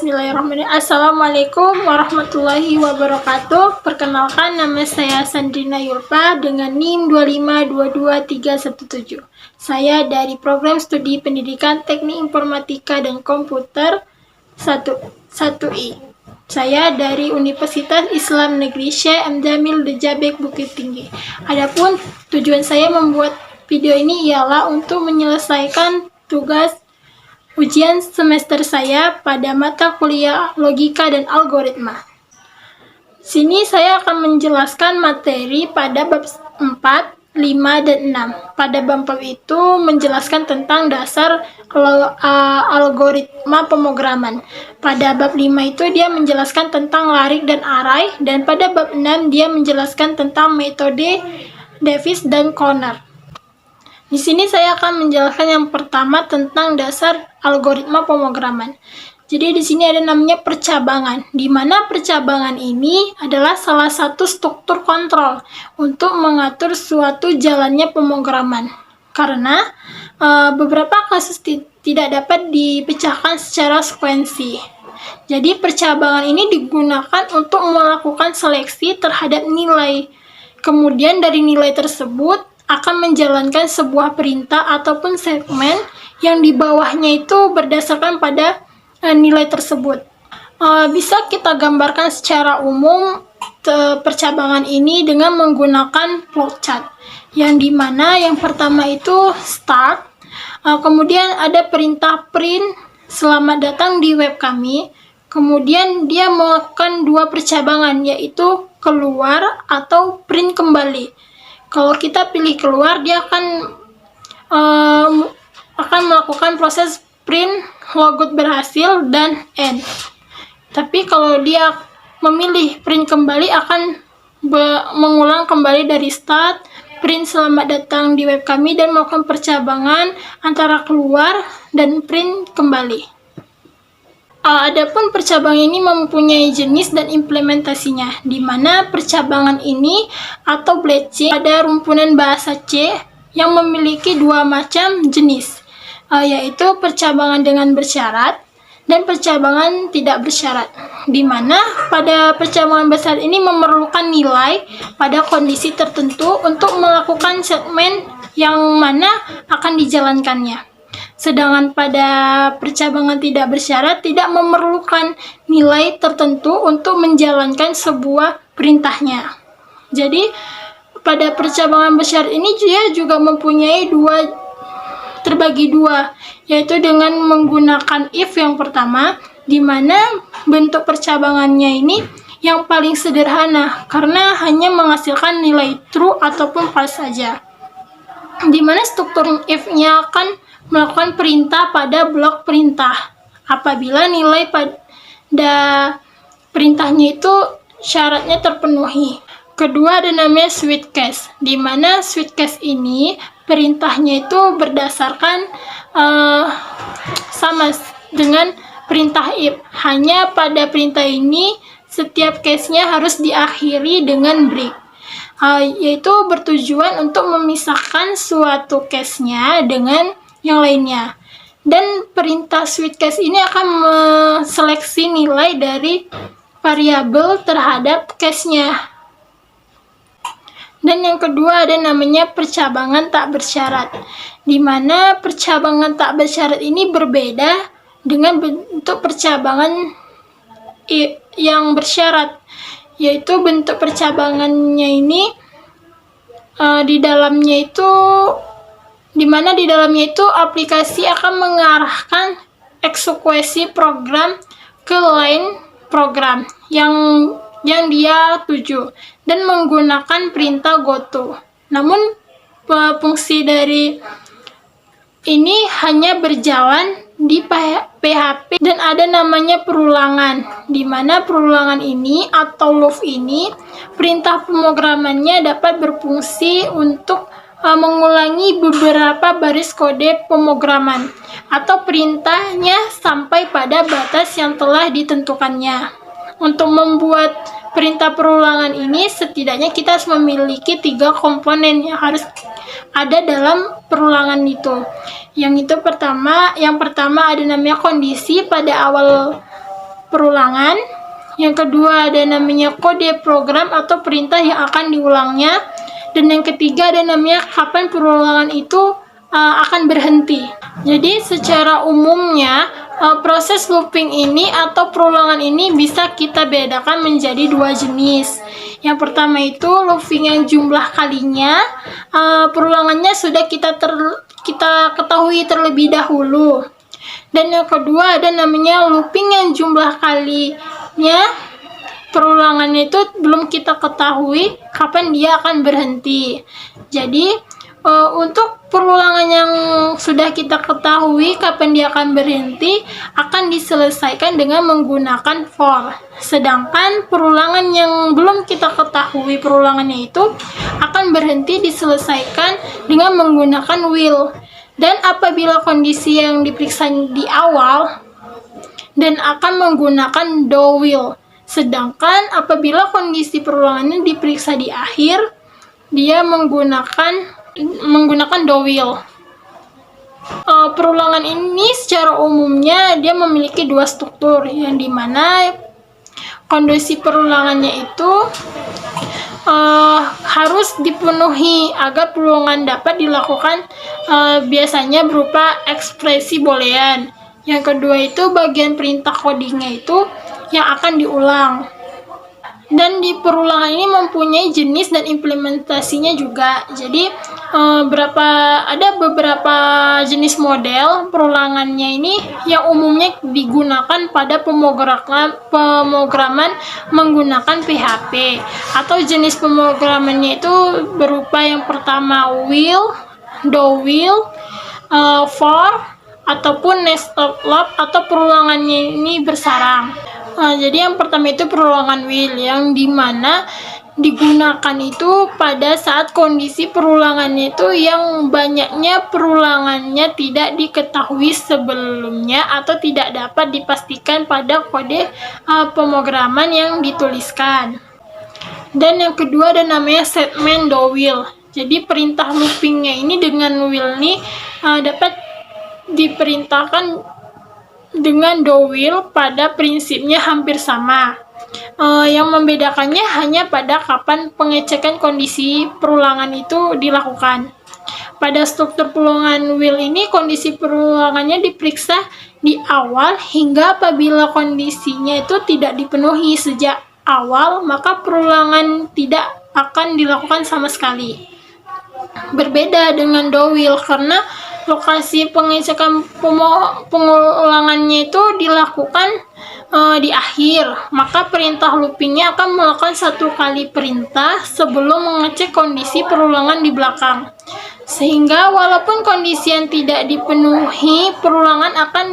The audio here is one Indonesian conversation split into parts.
Bismillahirrahmanirrahim. Assalamualaikum warahmatullahi wabarakatuh. Perkenalkan, nama saya Sandrina Yulfa dengan NIM 2522317. Saya dari Program Studi Pendidikan Teknik Informatika dan Komputer 1I. Saya dari Universitas Islam Negeri Syekh M. Jamil Dejabek Bukit Tinggi. Adapun tujuan saya membuat video ini ialah untuk menyelesaikan tugas ujian semester saya pada mata kuliah logika dan algoritma. Sini saya akan menjelaskan materi pada bab 4, 5, dan 6. Pada bab itu menjelaskan tentang dasar algoritma pemrograman. Pada bab 5 itu dia menjelaskan tentang larik dan array, dan pada bab 6 dia menjelaskan tentang metode Davis dan Conner. Di sini saya akan menjelaskan yang pertama tentang dasar algoritma pemrograman. Jadi di sini ada namanya percabangan, di mana percabangan ini adalah salah satu struktur kontrol untuk mengatur suatu jalannya pemrograman. Karena beberapa kasus tidak dapat dipecahkan secara sekuensi. Jadi percabangan ini digunakan untuk melakukan seleksi terhadap nilai. Kemudian dari nilai tersebut akan menjalankan sebuah perintah ataupun segmen yang di bawahnya itu berdasarkan pada nilai tersebut. Bisa kita gambarkan secara umum percabangan ini dengan menggunakan flowchart, yang dimana yang pertama itu start, kemudian ada perintah print selamat datang di web kami, kemudian dia melakukan dua percabangan, yaitu keluar atau print kembali. Kalau kita pilih keluar, dia akan melakukan proses print logout berhasil dan end. Tapi kalau dia memilih print kembali, akan mengulang kembali dari start, print selamat datang di web kami, dan melakukan percabangan antara keluar dan print kembali. Adapun percabangan ini mempunyai jenis dan implementasinya, di mana percabangan ini atau branching pada rumpunan bahasa C yang memiliki dua macam jenis, yaitu percabangan dengan bersyarat dan percabangan tidak bersyarat, di mana pada percabangan bersyarat ini memerlukan nilai pada kondisi tertentu untuk melakukan segmen yang mana akan dijalankannya. Sedangkan pada percabangan tidak bersyarat tidak memerlukan nilai tertentu untuk menjalankan sebuah perintahnya. Jadi pada percabangan bersyarat ini dia juga mempunyai terbagi dua, yaitu dengan menggunakan if yang pertama, di mana bentuk percabangannya ini yang paling sederhana karena hanya menghasilkan nilai true ataupun false saja. Di mana struktur if-nya akan melakukan perintah pada blok perintah apabila nilai pada perintahnya itu syaratnya terpenuhi. Kedua ada namanya switch case, di mana switch case ini perintahnya itu berdasarkan sama dengan perintah if. Hanya pada perintah ini setiap case-nya harus diakhiri dengan break, yaitu bertujuan untuk memisahkan suatu case-nya dengan yang lainnya. Dan perintah switch case ini akan menseleksi nilai dari variabel terhadap case-nya. Dan yang kedua ada namanya percabangan tak bersyarat, di mana percabangan tak bersyarat ini berbeda dengan bentuk percabangan yang bersyarat, yaitu bentuk percabangannya ini di dalamnya itu aplikasi akan mengarahkan eksekusi program ke lain program yang dia tuju dan menggunakan perintah goto. Namun fungsi dari ini hanya berjalan di PHP dan ada namanya perulangan, di mana perulangan ini atau loop ini perintah pemrogramannya dapat berfungsi untuk mengulangi beberapa baris kode pemrograman atau perintahnya sampai pada batas yang telah ditentukannya. Untuk membuat perintah perulangan ini setidaknya kita harus memiliki 3 komponen yang harus ada dalam perulangan itu. Yang pertama ada namanya kondisi pada awal perulangan. Yang kedua ada namanya kode program atau perintah yang akan diulangnya. Dan yang ketiga ada namanya kapan perulangan itu akan berhenti. Jadi secara umumnya proses looping ini atau perulangan ini bisa kita bedakan menjadi dua jenis. Yang pertama itu looping yang jumlah kalinya perulangannya sudah kita ketahui terlebih dahulu. Dan yang kedua ada namanya looping yang jumlah kalinya perulangannya itu belum kita ketahui kapan dia akan berhenti. Jadi untuk perulangan yang sudah kita ketahui kapan dia akan berhenti akan diselesaikan dengan menggunakan for. Sedangkan perulangan yang belum kita ketahui perulangannya itu akan berhenti diselesaikan dengan menggunakan will. Dan apabila kondisi yang diperiksa di awal dan akan menggunakan do will. Sedangkan apabila kondisi perulangannya diperiksa di akhir, dia menggunakan do will. Perulangan ini secara umumnya dia memiliki dua struktur, yang dimana kondisi perulangannya itu harus dipenuhi agar perulangan dapat dilakukan, biasanya berupa ekspresi boolean. Yang kedua itu bagian perintah codingnya itu yang akan diulang. Dan di perulangan ini mempunyai jenis dan implementasinya juga. Jadi ada beberapa jenis model perulangannya ini yang umumnya digunakan pada pemrograman menggunakan PHP. Atau jenis pemrogramannya itu berupa yang pertama will, do will, for, ataupun nested loop atau perulangannya ini bersarang. Jadi yang pertama itu perulangan will, yang dimana digunakan itu pada saat kondisi perulangannya itu yang banyaknya perulangannya tidak diketahui sebelumnya atau tidak dapat dipastikan pada kode pemrograman yang dituliskan. Dan yang kedua ada namanya statement do will. Jadi perintah loopingnya ini dengan will ini dapat diperintahkan dengan do will pada prinsipnya hampir sama. Yang membedakannya hanya pada kapan pengecekan kondisi perulangan itu dilakukan. Pada struktur perulangan will ini kondisi perulangannya diperiksa di awal hingga apabila kondisinya itu tidak dipenuhi sejak awal, maka perulangan tidak akan dilakukan sama sekali. Berbeda dengan do will karena lokasi pengecekan pengulangannya itu dilakukan di akhir, maka perintah loopingnya akan melakukan satu kali perintah sebelum mengecek kondisi perulangan di belakang. Sehingga walaupun kondisi yang tidak dipenuhi, perulangan akan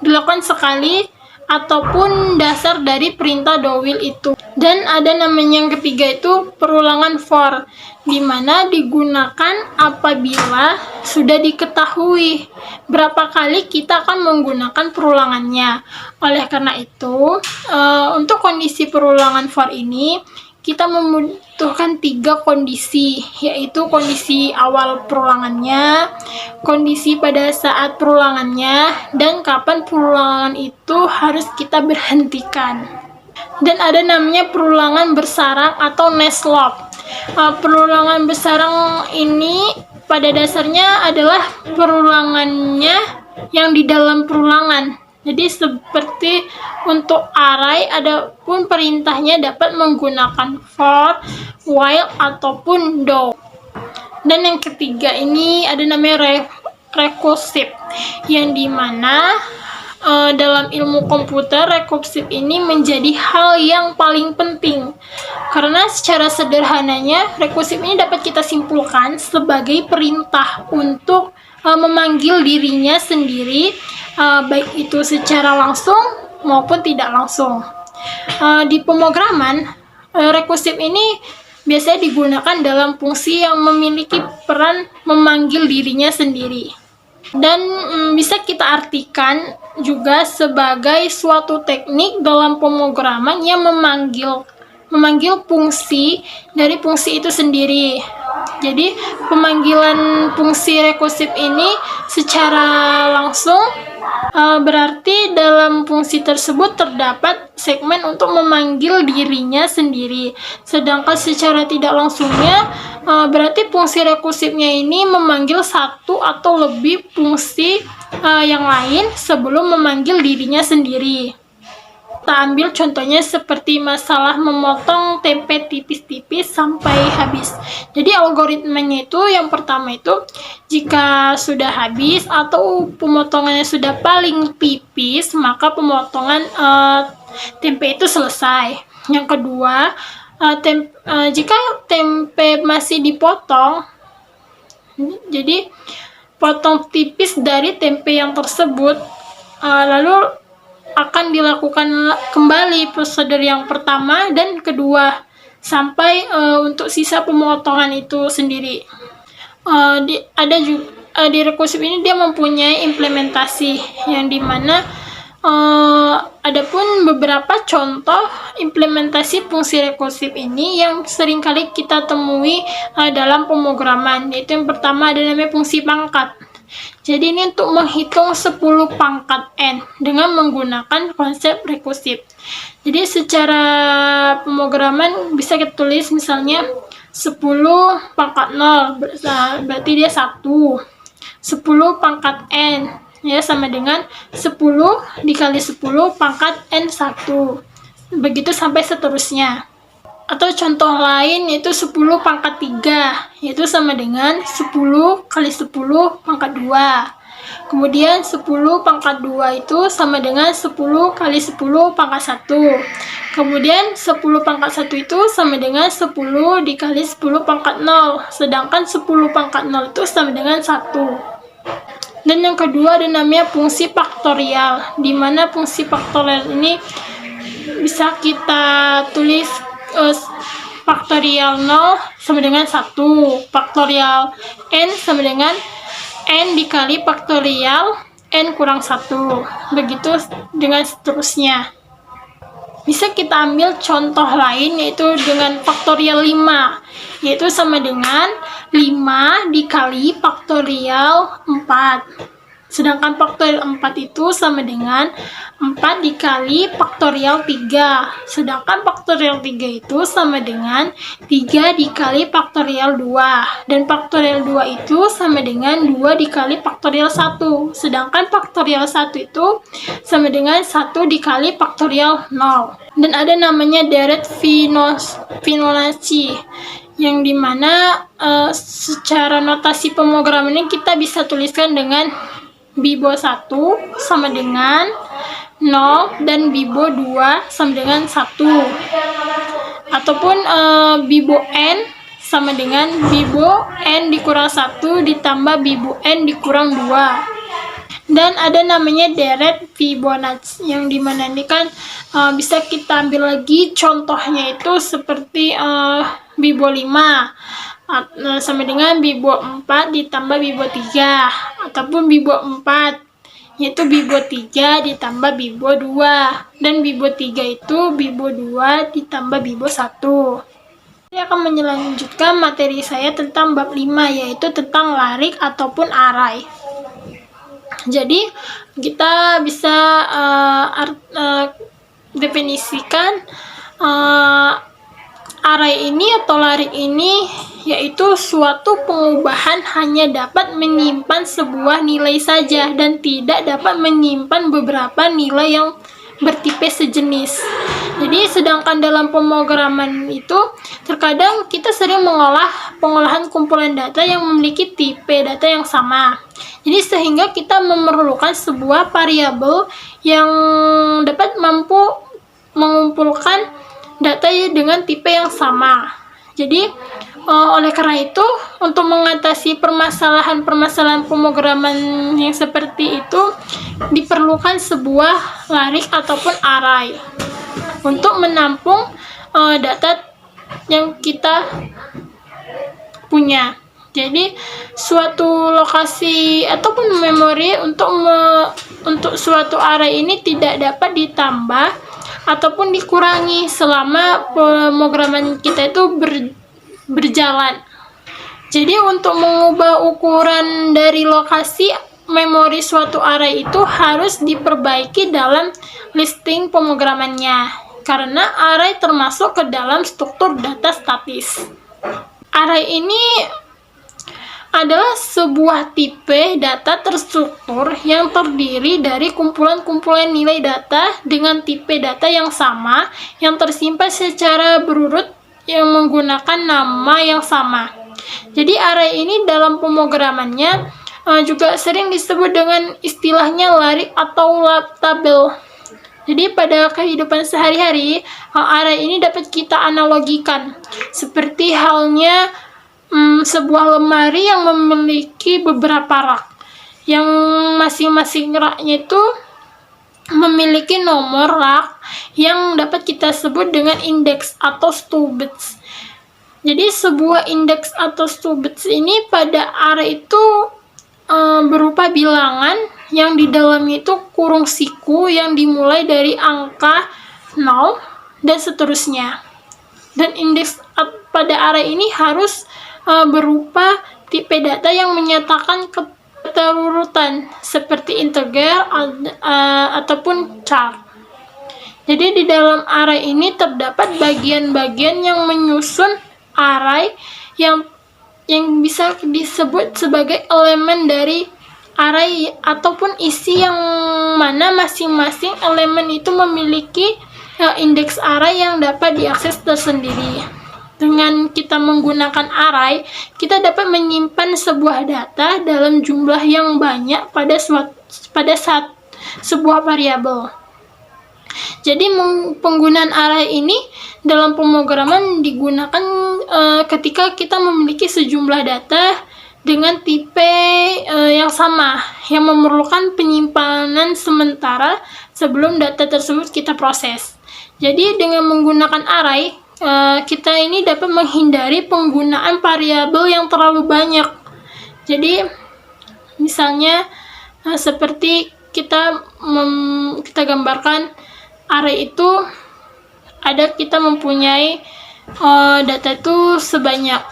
dilakukan sekali ataupun dasar dari perintah do will itu. Dan ada namanya yang ketiga itu perulangan for, di mana digunakan apabila sudah diketahui berapa kali kita akan menggunakan perulangannya. Oleh karena itu, untuk kondisi perulangan for ini kita membutuhkan 3 kondisi, yaitu kondisi awal perulangannya, kondisi pada saat perulangannya, dan kapan perulangan itu harus kita berhentikan. Dan ada namanya perulangan bersarang atau nest loop. Perulangan bersarang ini pada dasarnya adalah perulangannya yang di dalam perulangan. Jadi seperti untuk array, adapun perintahnya dapat menggunakan for, while, ataupun do. Dan yang ketiga ini ada namanya recursive, yang dimana dalam ilmu komputer recursive ini menjadi hal yang paling penting. Karena secara sederhananya recursive ini dapat kita simpulkan sebagai perintah untuk memanggil dirinya sendiri, baik itu secara langsung maupun tidak langsung. Di pemrograman, recursive ini biasanya digunakan dalam fungsi yang memiliki peran memanggil dirinya sendiri. Dan bisa kita artikan juga sebagai suatu teknik dalam pemrograman yang memanggil fungsi dari fungsi itu sendiri. Jadi pemanggilan fungsi rekursif ini secara langsung Berarti dalam fungsi tersebut terdapat segmen untuk memanggil dirinya sendiri. Sedangkan secara tidak langsungnya, berarti fungsi rekursifnya ini memanggil satu atau lebih fungsi yang lain sebelum memanggil dirinya sendiri. Kita ambil contohnya seperti masalah memotong tempe tipis-tipis sampai habis. Jadi algoritmanya itu yang pertama itu jika sudah habis atau pemotongannya sudah paling tipis, maka pemotongan tempe itu selesai. Yang kedua, jika tempe masih dipotong, jadi potong tipis dari tempe yang tersebut, lalu akan dilakukan kembali prosedur yang pertama dan kedua sampai untuk sisa pemotongan itu sendiri. Ada juga di rekursif ini dia mempunyai implementasi yang dimana adapun beberapa contoh implementasi fungsi rekursif ini yang seringkali kita temui dalam pemrograman, yaitu yang pertama ada namanya fungsi pangkat. Jadi ini untuk menghitung 10 pangkat n dengan menggunakan konsep rekursif. Jadi secara pemrograman bisa kita tulis misalnya 10 pangkat 0, berarti dia 1. 10 pangkat n ya sama dengan 10 dikali 10 pangkat n 1. Begitu sampai seterusnya. Atau contoh lain yaitu 10 pangkat 3, yaitu sama dengan 10 kali 10 pangkat 2. Kemudian 10 pangkat 2 itu sama dengan 10 kali 10 pangkat 1. Kemudian 10 pangkat 1 itu sama dengan 10 dikali 10 pangkat 0. Sedangkan 10 pangkat 0 itu sama dengan 1. Dan yang kedua ada namanya fungsi faktorial, di mana fungsi faktorial ini bisa kita tulis faktorial 0 sama dengan 1, faktorial n sama dengan n dikali faktorial n kurang 1, begitu dengan seterusnya. Bisa kita ambil contoh lain yaitu dengan faktorial 5, yaitu sama dengan 5 dikali faktorial 4. Sedangkan faktorial 4 itu sama dengan 4 dikali faktorial 3. Sedangkan faktorial 3 itu sama dengan 3 dikali faktorial 2. Dan faktorial 2 itu sama dengan 2 dikali faktorial 1. Sedangkan faktorial 1 itu sama dengan 1 dikali faktorial 0. Dan ada namanya direct Fibonacci, yang dimana secara notasi pemrograman ini kita bisa tuliskan dengan Bibo 1 sama dengan 0 dan Bibo 2 sama dengan 1. Ataupun Bibo n sama dengan Bibo n dikurang 1 ditambah Bibo n dikurang 2. Dan ada namanya direct Fibonacci, yang dimana ini kan bisa kita ambil lagi contohnya itu seperti Bibo 5 sama dengan Bibo 4 ditambah Bibo 3, ataupun Bibo 4 yaitu Bibo 3 ditambah Bibo 2, dan Bibo 3 itu Bibo 2 ditambah Bibo 1. Saya akan melanjutkan materi saya tentang bab 5, yaitu tentang larik ataupun array. Jadi kita bisa definisikan array ini atau larik ini yaitu suatu pengubahan hanya dapat menyimpan sebuah nilai saja dan tidak dapat menyimpan beberapa nilai yang bertipe sejenis. Jadi sedangkan dalam pemrograman itu terkadang kita sering mengolah pengolahan kumpulan data yang memiliki tipe data yang sama. Jadi sehingga kita memerlukan sebuah variabel yang dapat mampu mengumpulkan data dengan tipe yang sama. Jadi oleh karena itu untuk mengatasi permasalahan pemrograman yang seperti itu diperlukan sebuah larik ataupun array untuk menampung data yang kita punya. Jadi suatu lokasi ataupun memori untuk suatu array ini tidak dapat ditambah ataupun dikurangi selama pemrograman kita itu berjalan. Jadi untuk mengubah ukuran dari lokasi memori suatu array itu harus diperbaiki dalam listing pemrogramannya, karena array termasuk ke dalam struktur data statis. Array ini adalah sebuah tipe data terstruktur yang terdiri dari kumpulan-kumpulan nilai data dengan tipe data yang sama yang tersimpan secara berurut yang menggunakan nama yang sama. Jadi array ini dalam pemrogramannya juga sering disebut dengan istilahnya lari atau tabel. Jadi pada kehidupan sehari-hari, array ini dapat kita analogikan seperti halnya sebuah lemari yang memiliki beberapa rak, yang masing-masing raknya itu memiliki nomor rak yang dapat kita sebut dengan indeks atau stubits. Jadi sebuah indeks atau stubits ini pada array itu berupa bilangan yang di dalamnya itu kurung siku yang dimulai dari angka 0 dan seterusnya. Dan indeks pada array ini harus berupa tipe data yang menyatakan keterurutan seperti integer ataupun char. Jadi di dalam array ini terdapat bagian-bagian yang menyusun array yang bisa disebut sebagai elemen dari array ataupun isi yang mana masing-masing elemen itu memiliki indeks array yang dapat diakses tersendiri. Dengan kita menggunakan array, kita dapat menyimpan sebuah data dalam jumlah yang banyak pada saat sebuah variabel. Jadi penggunaan array ini dalam pemrograman digunakan ketika kita memiliki sejumlah data dengan tipe yang sama yang memerlukan penyimpanan sementara sebelum data tersebut kita proses. Jadi dengan menggunakan array, kita ini dapat menghindari penggunaan variabel yang terlalu banyak. Jadi misalnya seperti kita gambarkan array itu kita mempunyai data itu sebanyak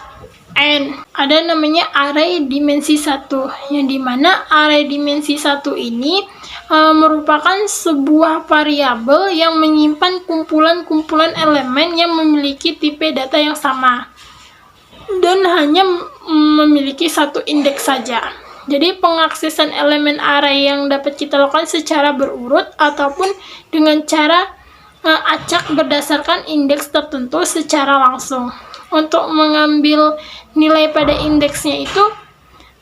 n. Ada namanya array dimensi 1, yang dimana array dimensi 1 ini merupakan sebuah variabel yang menyimpan kumpulan-kumpulan elemen yang memiliki tipe data yang sama dan hanya memiliki satu indeks saja. Jadi pengaksesan elemen array yang dapat kita lakukan secara berurut ataupun dengan cara acak berdasarkan indeks tertentu secara langsung. Untuk mengambil nilai pada indeksnya itu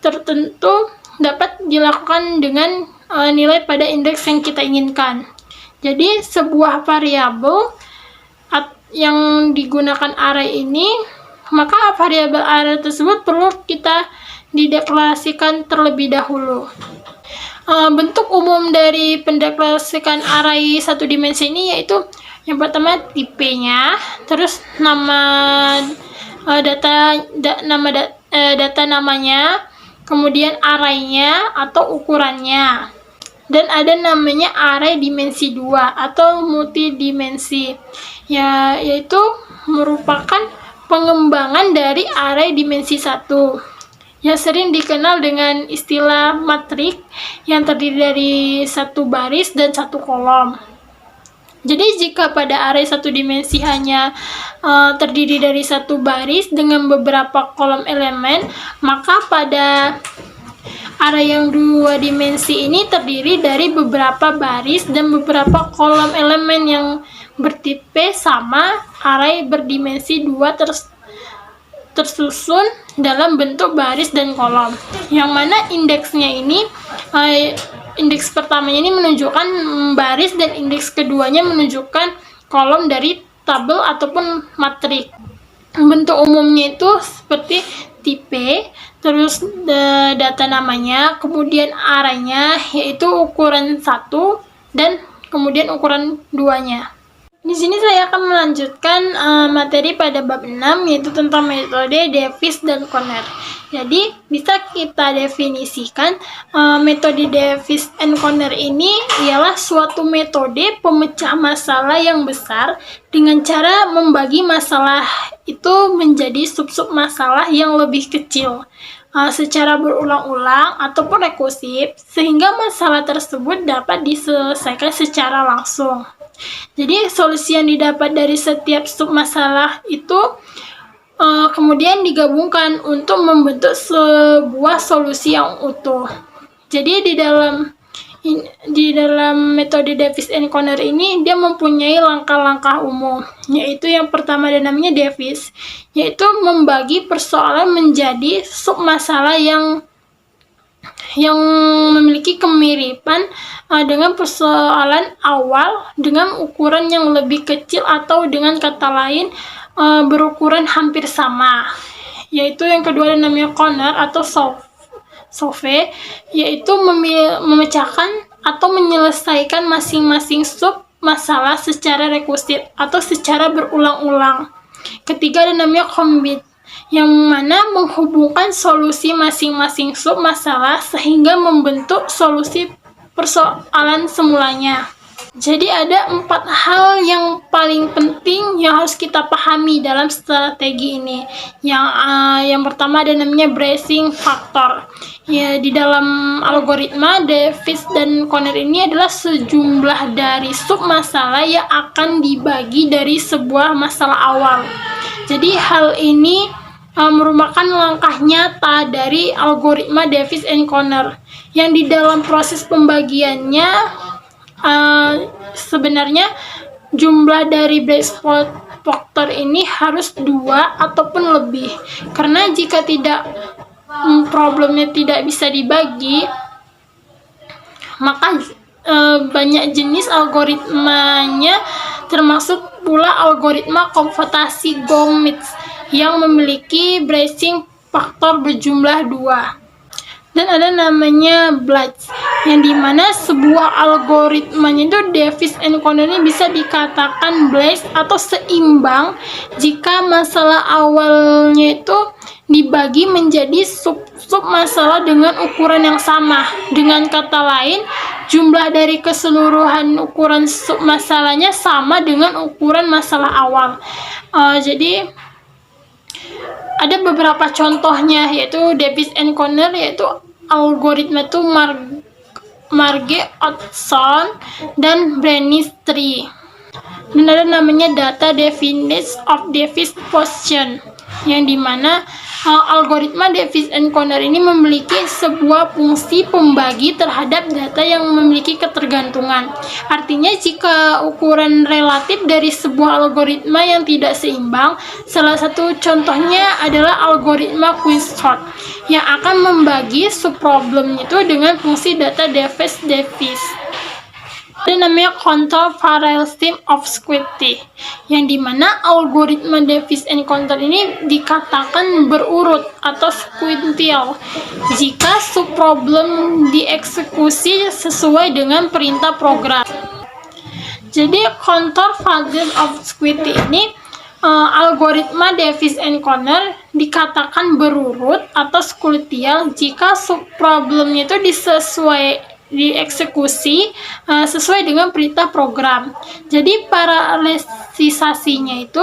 tertentu dapat dilakukan dengan nilai pada indeks yang kita inginkan. Jadi sebuah variabel yang digunakan array ini, maka variabel array tersebut perlu kita dideklarasikan terlebih dahulu. Bentuk umum dari pendeklarasikan array satu dimensi ini yaitu yang pertama tipenya, terus nama data namanya, kemudian arraynya atau ukurannya, dan ada namanya array dimensi 2 atau multidimensi, yaitu merupakan pengembangan dari array dimensi 1 yang sering dikenal dengan istilah matrik yang terdiri dari satu baris dan satu kolom. Jadi jika pada array satu dimensi hanya terdiri dari satu baris dengan beberapa kolom elemen, maka pada array yang dua dimensi ini terdiri dari beberapa baris dan beberapa kolom elemen yang bertipe sama array berdimensi 2 tersusun dalam bentuk baris dan kolom, yang mana indeksnya ini indeks pertamanya ini menunjukkan baris dan indeks keduanya menunjukkan kolom dari tabel ataupun matrik. Bentuk umumnya itu seperti tipe, terus data namanya, kemudian arraynya yaitu ukuran 1 dan kemudian ukuran 2-nya. Di sini saya akan melanjutkan materi pada bab 6 yaitu tentang metode Davis dan Conner. Jadi bisa kita definisikan metode Davis and Conner ini ialah suatu metode pemecah masalah yang besar dengan cara membagi masalah itu menjadi sub-sub masalah yang lebih kecil. secara berulang-ulang ataupun rekursif, sehingga masalah tersebut dapat diselesaikan secara langsung. Jadi solusi yang didapat dari setiap submasalah itu kemudian digabungkan untuk membentuk sebuah solusi yang utuh. Jadi di dalam metode Davis and Conner ini dia mempunyai langkah-langkah umum, yaitu yang pertama ada namanya Davis, yaitu membagi persoalan menjadi submasalah yang memiliki kemiripan dengan persoalan awal dengan ukuran yang lebih kecil atau dengan kata lain berukuran hampir sama. Yaitu yang kedua ada namanya Conner atau Sauvé, yaitu memecahkan atau menyelesaikan masing-masing sub masalah secara rekursif atau secara berulang-ulang. Ketiga ada namanya Combine, yang mana menghubungkan solusi masing-masing sub masalah sehingga membentuk solusi persoalan semulanya. Jadi ada 4 hal yang paling penting yang harus kita pahami dalam strategi ini. Yang pertama ada namanya bracing factor. Ya, di dalam algoritma Davis dan Conner ini adalah sejumlah dari sub masalah yang akan dibagi dari sebuah masalah awal. Jadi hal ini merupakan langkah nyata dari algoritma Davis and Conner yang di dalam proses pembagiannya sebenarnya jumlah dari brace factor ini harus 2 ataupun lebih, karena jika tidak problemnya tidak bisa dibagi, maka banyak jenis algoritmanya, termasuk pula algoritma komputasi Gomez yang memiliki bracing faktor berjumlah 2. Dan ada namanya Blatch, yang dimana sebuah algoritmanya itu Davis and Conner ini bisa dikatakan balanced atau seimbang jika masalah awalnya itu dibagi menjadi sub masalah dengan ukuran yang sama. Dengan kata lain, jumlah dari keseluruhan ukuran sub masalahnya sama dengan ukuran masalah awal. Jadi ada beberapa contohnya, yaitu Davis and Conner, yaitu algoritma itu Marge-Hodgson dan Brenes tree. Dan ada namanya data definite of Davis function, yang dimana algoritma Davis and Conner ini memiliki sebuah fungsi pembagi terhadap data yang memiliki ketergantungan. Artinya jika ukuran relatif dari sebuah algoritma yang tidak seimbang, salah satu contohnya adalah algoritma Quicksort yang akan membagi subproblem itu dengan fungsi data Davis. Ada namanya control parallelism of squarity, yang dimana algoritma Davis and Conner ini dikatakan berurut atau sequential jika subproblem dieksekusi sesuai dengan perintah program. Jadi control parallelism of squarity ini algoritma Davis and Conner dikatakan berurut atau sequential jika subproblemnya itu dieksekusi sesuai dengan perintah program. Jadi paralelisasinya itu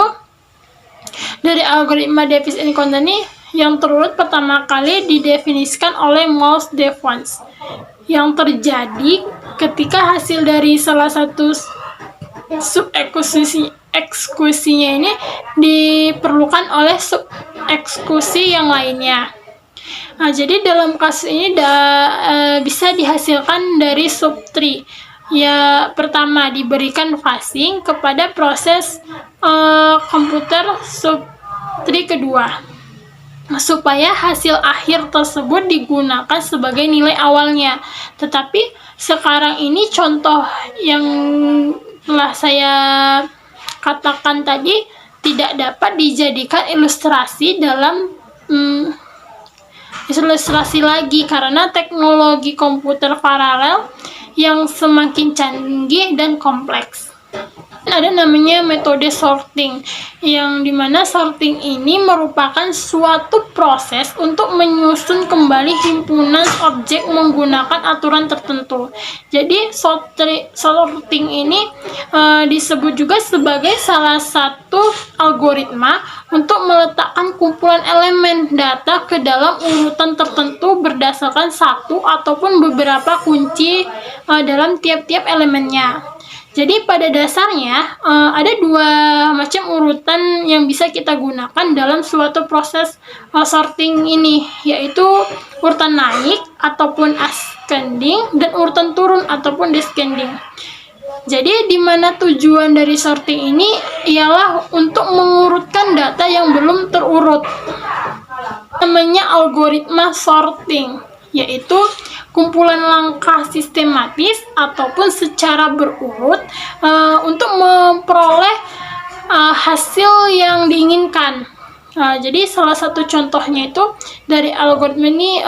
dari algoritma Davis and Conner ini yang terurut pertama kali didefinisikan oleh Morse Devons, yang terjadi ketika hasil dari salah satu subeksekusinya ini diperlukan oleh subeksekusi yang lainnya. Jadi dalam kasus ini bisa dihasilkan dari subtree. Ya, pertama diberikan phasing kepada proses komputer subtree kedua, supaya hasil akhir tersebut digunakan sebagai nilai awalnya. Tetapi sekarang ini contoh yang telah saya katakan tadi tidak dapat dijadikan ilustrasi lagi karena teknologi komputer paralel yang semakin canggih dan kompleks. Ada namanya metode sorting, yang dimana sorting ini merupakan suatu proses untuk menyusun kembali himpunan objek menggunakan aturan tertentu. Jadi sorting ini disebut juga sebagai salah satu algoritma untuk meletakkan kumpulan elemen data ke dalam urutan tertentu berdasarkan satu ataupun beberapa kunci dalam tiap-tiap elemennya. Jadi pada dasarnya ada dua macam urutan yang bisa kita gunakan dalam suatu proses sorting ini, yaitu urutan naik ataupun ascending dan urutan turun ataupun descending. Jadi di mana tujuan dari sorting ini ialah untuk mengurutkan data yang belum terurut. Namanya algoritma sorting, yaitu kumpulan langkah sistematis ataupun secara berurut untuk memperoleh hasil yang diinginkan. Jadi salah satu contohnya itu dari algoritma ini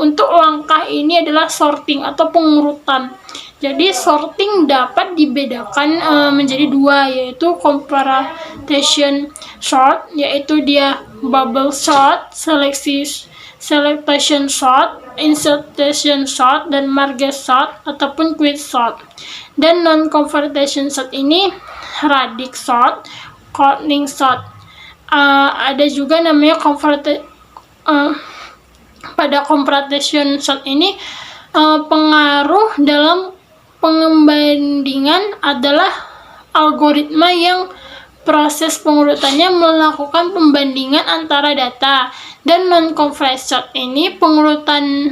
untuk langkah ini adalah sorting atau pengurutan. Jadi sorting dapat dibedakan menjadi dua, yaitu comparison sort, yaitu dia bubble sort, selection sort, insertion sort, dan merge sort ataupun quick sort. Dan non-conversion sort ini radix sort, corning sort. Ada juga namanya pada comparison sort ini pengaruh dalam pembandingan adalah algoritma yang proses pengurutannya melakukan pembandingan antara data, dan non-conversion sort ini pengurutan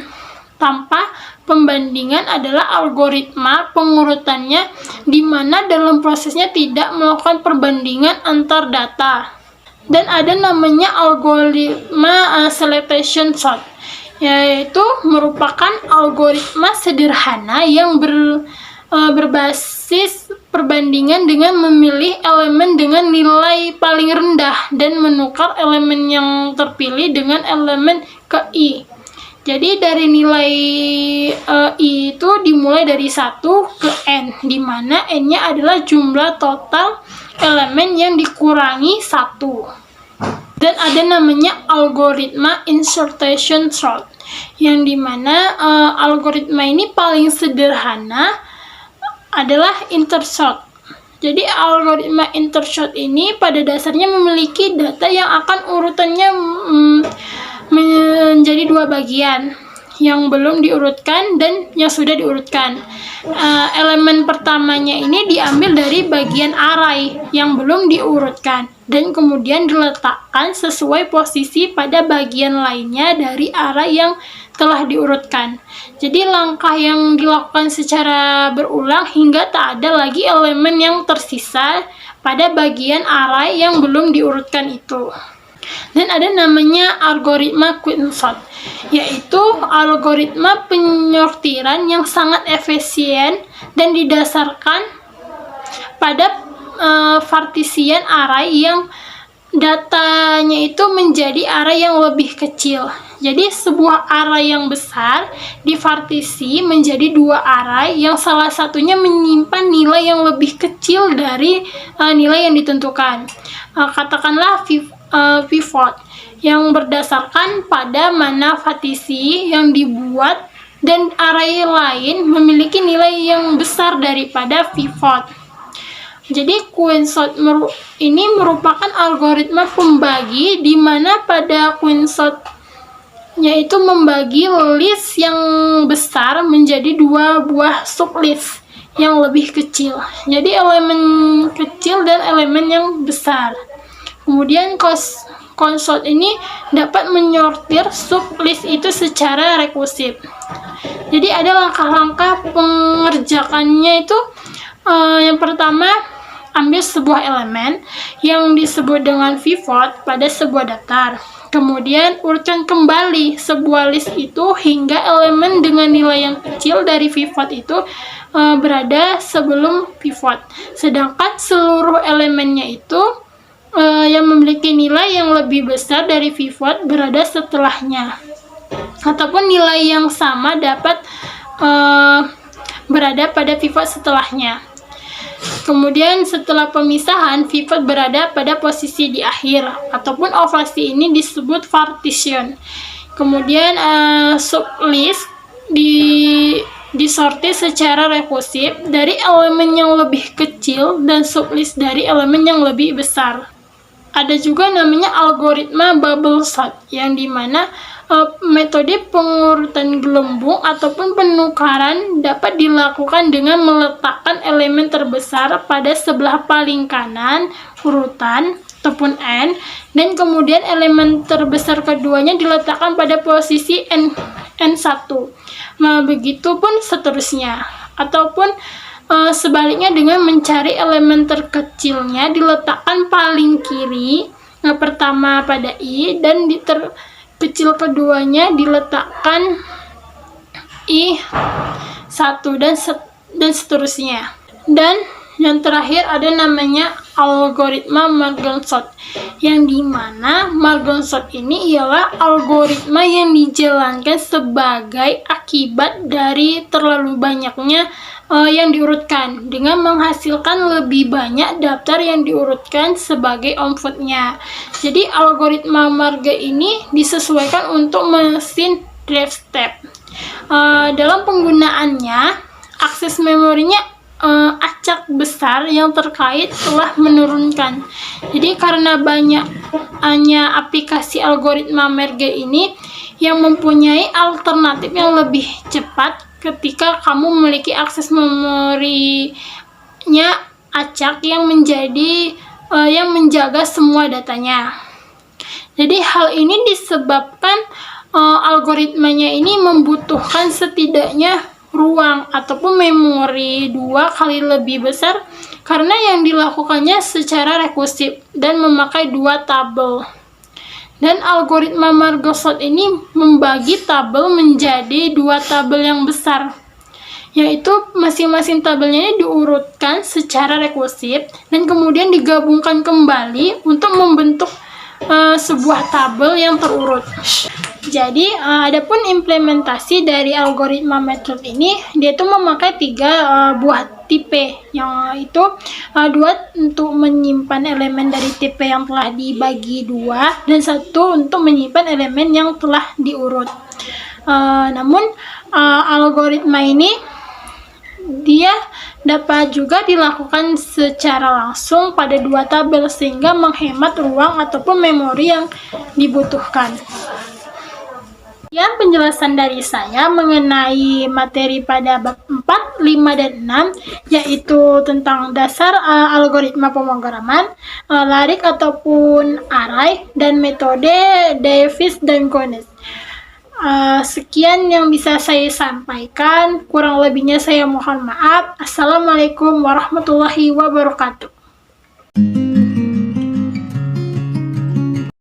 tanpa pembandingan adalah algoritma pengurutannya di mana dalam prosesnya tidak melakukan perbandingan antar data. Dan ada namanya algoritma selection sort, yaitu merupakan algoritma sederhana yang berbasis perbandingan dengan memilih elemen dengan nilai paling rendah dan menukar elemen yang terpilih dengan elemen ke I. Jadi dari nilai I itu dimulai dari 1 ke N, di mana N-nya adalah jumlah total elemen yang dikurangi 1. Dan ada namanya algoritma insertion sort, yang dimana algoritma ini paling sederhana adalah intersort. Jadi algoritma intersort ini pada dasarnya memiliki data yang akan urutannya menjadi dua bagian, yang belum diurutkan dan yang sudah diurutkan. Elemen pertamanya ini diambil dari bagian array yang belum diurutkan dan kemudian diletakkan sesuai posisi pada bagian lainnya dari array yang telah diurutkan. Jadi langkah yang dilakukan secara berulang hingga tak ada lagi elemen yang tersisa pada bagian array yang belum diurutkan itu. Dan ada namanya algoritma quicksort, yaitu algoritma penyortiran yang sangat efisien dan didasarkan pada partisian array yang datanya itu menjadi array yang lebih kecil. Jadi sebuah array yang besar dipartisi menjadi dua array yang salah satunya menyimpan nilai yang lebih kecil dari nilai yang ditentukan. Katakanlah pivot yang berdasarkan pada mana partisi yang dibuat dan array lain memiliki nilai yang besar daripada pivot. Jadi quicksort ini merupakan algoritma pembagi di mana pada quicksort yaitu membagi list yang besar menjadi dua buah sublist yang lebih kecil. Jadi elemen kecil dan elemen yang besar. Kemudian quicksort ini dapat menyortir sublist itu secara rekursif. Jadi ada langkah-langkah pengerjakannya itu. Yang pertama, ambil sebuah elemen yang disebut dengan pivot pada sebuah daftar. Kemudian urutkan kembali sebuah list itu hingga elemen dengan nilai yang kecil dari pivot itu berada sebelum pivot. Sedangkan seluruh elemennya itu yang memiliki nilai yang lebih besar dari pivot berada setelahnya. Ataupun nilai yang sama dapat berada pada pivot setelahnya. Kemudian setelah pemisahan, pivot berada pada posisi di akhir, ataupun ovasi ini disebut partition. Kemudian sublist disortir secara rekursif dari elemen yang lebih kecil dan sublist dari elemen yang lebih besar. Ada juga namanya algoritma bubble sort, yang dimana metode pengurutan gelembung ataupun penukaran dapat dilakukan dengan meletakkan elemen terbesar pada sebelah paling kanan urutan ataupun N, dan kemudian elemen terbesar keduanya diletakkan pada posisi N1. Nah, begitu pun seterusnya. Ataupun sebaliknya dengan mencari elemen terkecilnya diletakkan paling kiri, pertama pada I, dan di terkecil keduanya diletakkan I1 dan seterusnya. Dan yang terakhir ada namanya algoritma Margon-Sot, yang dimana Margon-Sot ini ialah algoritma yang dijalankan sebagai akibat dari terlalu banyaknya yang diurutkan, dengan menghasilkan lebih banyak daftar yang diurutkan sebagai outputnya. Jadi algoritma Marge ini disesuaikan untuk mesin drive step. Dalam penggunaannya, akses memorinya acak besar yang terkait telah menurunkan. Jadi karena banyaknya aplikasi algoritma Marge ini yang mempunyai alternatif yang lebih cepat ketika kamu memiliki akses memorinya acak yang menjaga semua datanya. Jadi hal ini disebabkan algoritmanya ini membutuhkan setidaknya ruang ataupun memori 2 kali lebih besar karena yang dilakukannya secara rekursif dan memakai 2 tabel. Dan algoritma Margon-Sot ini membagi tabel menjadi 2 tabel yang besar, yaitu masing-masing tabelnya ini diurutkan secara rekursif dan kemudian digabungkan kembali untuk membentuk sebuah tabel yang terurut. Jadi, adapun implementasi dari algoritma method ini, dia itu memakai 3 buah tipe, yang itu 2 untuk menyimpan elemen dari tipe yang telah dibagi 2, dan 1 untuk menyimpan elemen yang telah diurut. Namun, algoritma ini dia dapat juga dilakukan secara langsung pada 2 tabel sehingga menghemat ruang ataupun memori yang dibutuhkan. Sekian penjelasan dari saya mengenai materi pada bab 4, 5, dan 6, yaitu tentang dasar algoritma pemrograman, larik ataupun array, dan metode Davis dan Gones. Sekian yang bisa saya sampaikan, kurang lebihnya saya mohon maaf. Assalamualaikum warahmatullahi wabarakatuh.